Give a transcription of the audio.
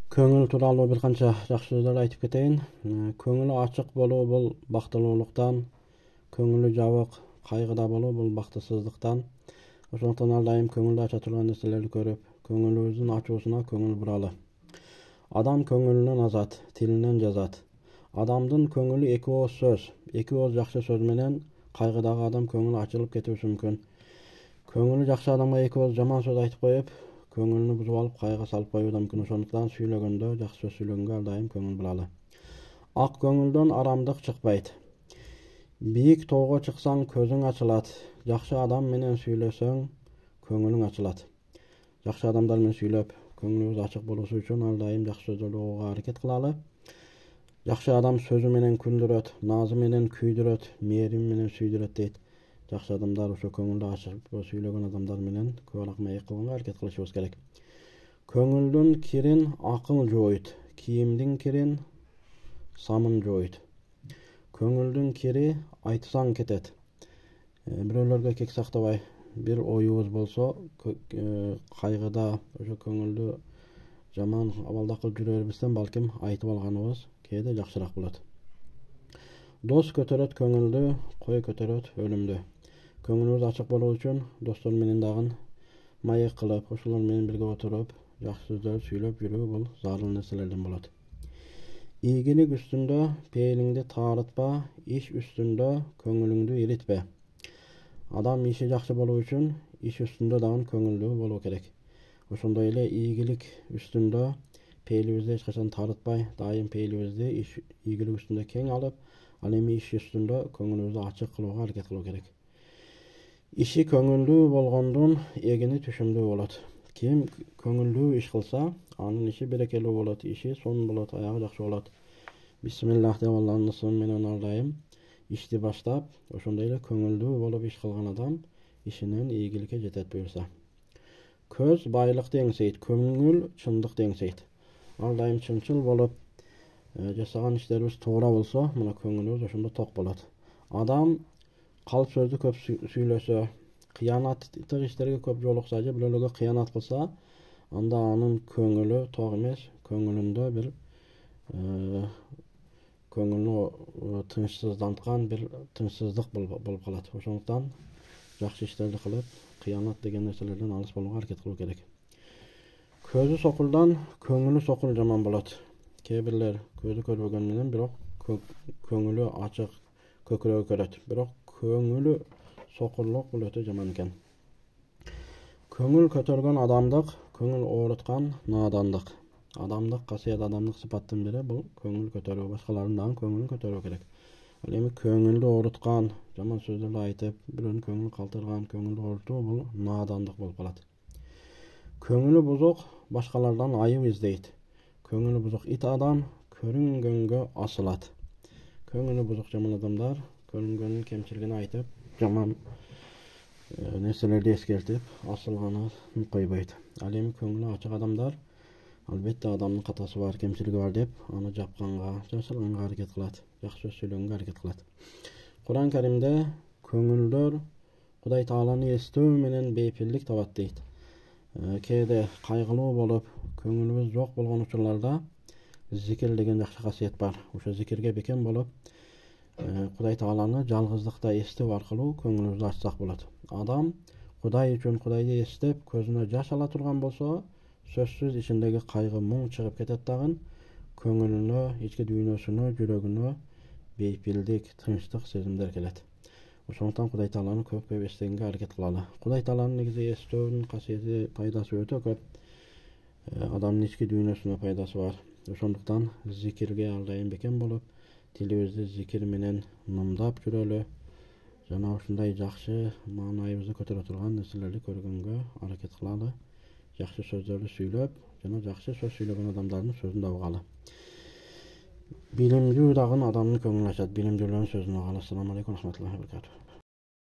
Көңүл тууралуу бир канча жакшы сөздөр айтып кетейин. Көңүлү ачык болуу бул бактылуулуктан, көңүлү жабык, кайгыда болуу бул бактысыздыктан. Ошондуктан ар дайым көңүлдү ача турган нерселерди көрүп, көңүлүбүздүн ачуусуна көңүл буралы. Адам көңүлүнөн азат, тилинен жазат. Адамдын көңүлү эки ооз сөз, эки ооз жакшы сөз менен кайгыдагы адам көңүлү ачылып кетүүсү мүмкүн. Көңүлү жакшы адамга эки ооз жаман сөз айтып коюп, көңүлүнү бузуп алып кайгыга салып коюу да мүмкүн. Ошондуктан сүйлөгөндө, жакшы сөз сүйлөгөнгө ар дайым көңүл буралы. Ак көңүлдөн арамдык чыкпайт. Бийик тоого чыксаң көзүң ачылат. Жакшы адам менен сүйлөсөң көңүлүң ачылат. Жакшы адамдар менен сүйлөп, көңүлүбүз ачык болуусу үчүн ар дайым жакшы сөздөрдү угууга аракет кылалы. Жакшы адам сөзү менен күлдүрөт, наазы менен күйдүрөт, мээрими менен сүйдүрөт дейт. Жакшы адамдар ошо көңүлдү ачып сүйлөгөн адамдар менен көп арак маек кылганга аракет кылышыбыз керек. Көңүлдүн кирин акыл жууйт, кийимдин кирин самын жууйт. Көңүлдүн кири айтсаң кетет. Бирөөлөргө кек сактабай, бир оюбуз болсо, кайгыда ошо көңүлдү жаман абалда кылып жүрө бербестен балким айтып алганыбыз кээде жакшыраак болот. Дос көтөрөт көңүлдү, кой көтөрөт өлүмдү. Көңүлүбүз ачык болуу үчүн достор менен дагы маек кылып, ошолор менен бирге отуруп, жакшы сөздөр сүйлөп жүрүү бул зарыл нерселерден болот. Ийгилик үстүндө пейилиңди таарытпа, иш үстүндө көңүлүңдү иритпе. Адам иши жакшы болуу үчүн иш үстүндө дагы көңүлдүү болуу керек. Ошондой эле ийгилик үстүндө пейилибизди эч качан таарытпай, дайым пейилибизди ийгилик үстүндө кең алып, ал эми иш үстүндө көңүлүбүздү ачык кылууга аракет кылуу керек. Иши көңүлдүү болгондун эгини түшүмдүү болот. Ким көңүлдүү иш кылса, анын иши берекелүү болот, иши сонун болот, аягы жакшы болот. Бисмиллах деп Алланын ысымы менен ар дайым ишти баштап, ошондой эле көңүлдүү болуп иш кылган адам ишинен ийгиликке жетет буюрса. Көз байлыкты эңсейт, көңүл чындыкты эңсейт. Ар дайым чынчыл болуп, жасаган иштерибиз туура болсо, мына көңүлүбүз ошондо ток болот. Адам калп сөздү көп сүйлөсө, кыянаттык иштерге көп жолукса же бирөөлөргө кыянат кылса, анда анын көңүлү ток эмес, көңүлүндө бир көңүлүнү тынчсызданткан бир тынчсыздык болуп калат. Ошондуктан жакшы иштерди кылып, кыянат деген нерселерден алыс болууга аракет кылуу керек. Көзү сокулдан көңүлү сокул жаман болот. Кээ бирлер көзү көрбөгөн менен бирок көңүлү ачык, көкүрөгү көрөт. Бирок көңүлү сокуллук бул өтө жаман экен. Көңүл көтөргөн адамдык, көңүл ооруткан наадандык. Адамдык касиет, адамдык сыпаттын бири бул көңүл көтөрүү, башкалардын дагы көңүлүн көтөрүү керек. Ал эми көңүлдү ооруткан, жаман сөздөрдү айтып, бирөөнүн көңүлүн калтырган, көңүлдү оорутуу бул наадандык болуп калат. Көңүлү бузук башкалардан айып издейт. Көңүлү бузук ит адам көрүнгөнгө асылат. Көңүлү бузук жаман адамдар көрүнгөнүн кемчилигин айтып, жаман нерселерди эскертип, асылганын койбойт. Ал эми көңүлү ачык адамдар албетте адамдын катасы бар, кемчилиги бар деп, аны жапканга, жашырганга аракет кылат, жакшы сөз сүйлөгөнгө аракет кылат. Куран Каримде көңүлдөр Кудай Тааланы эстөө менен бейпилдик табат дейт. Кээде кайгылуу болуп, көңүлүбүз жок болгон учурларда зикир деген жакшы касиет бар. Ошо зикирге бекем болуп, Кудай Тааланы жалгыздыкта эстөө аркылуу көңүлүбүздү ачсак болот. Адам Кудай үчүн Кудайды эстеп, көзүнө жаш ала турган болсо, сөзсүз ичиндеги кайгы, муң чыгып кетет дагы, көңүлүнө, ички дүйнөсүнө, жүрөгүнө бейпилдик, тынчтык сезимдер келет. Ошондуктан Кудай Тааланы көп эстегенге аракет кылалы. Кудай Тааланын негизи эстөөнүн касиети, пайдасы өтө көп. Адамдын ички дүйнөсүнө пайдасы бар. Ошондуктан зикирге ар дайым бекем болуп, тилибизди зикир менен нымдап жүрөлү. Жана ушундай жакшы маанайыбызды көтөрө турган нерселерди көргөнгө аракет кылалы. Жакшы сөздөрдү сүйлөп, жана жакшы сөз сүйлөгөн адамдардын сөзүн да угалы. Билимдүү дагы адамдын көңүлүн ачат. Билимдүүлөрдүн сөзүн угалы. Ассаламу алейкум ва рахматуллахи ва баракатух.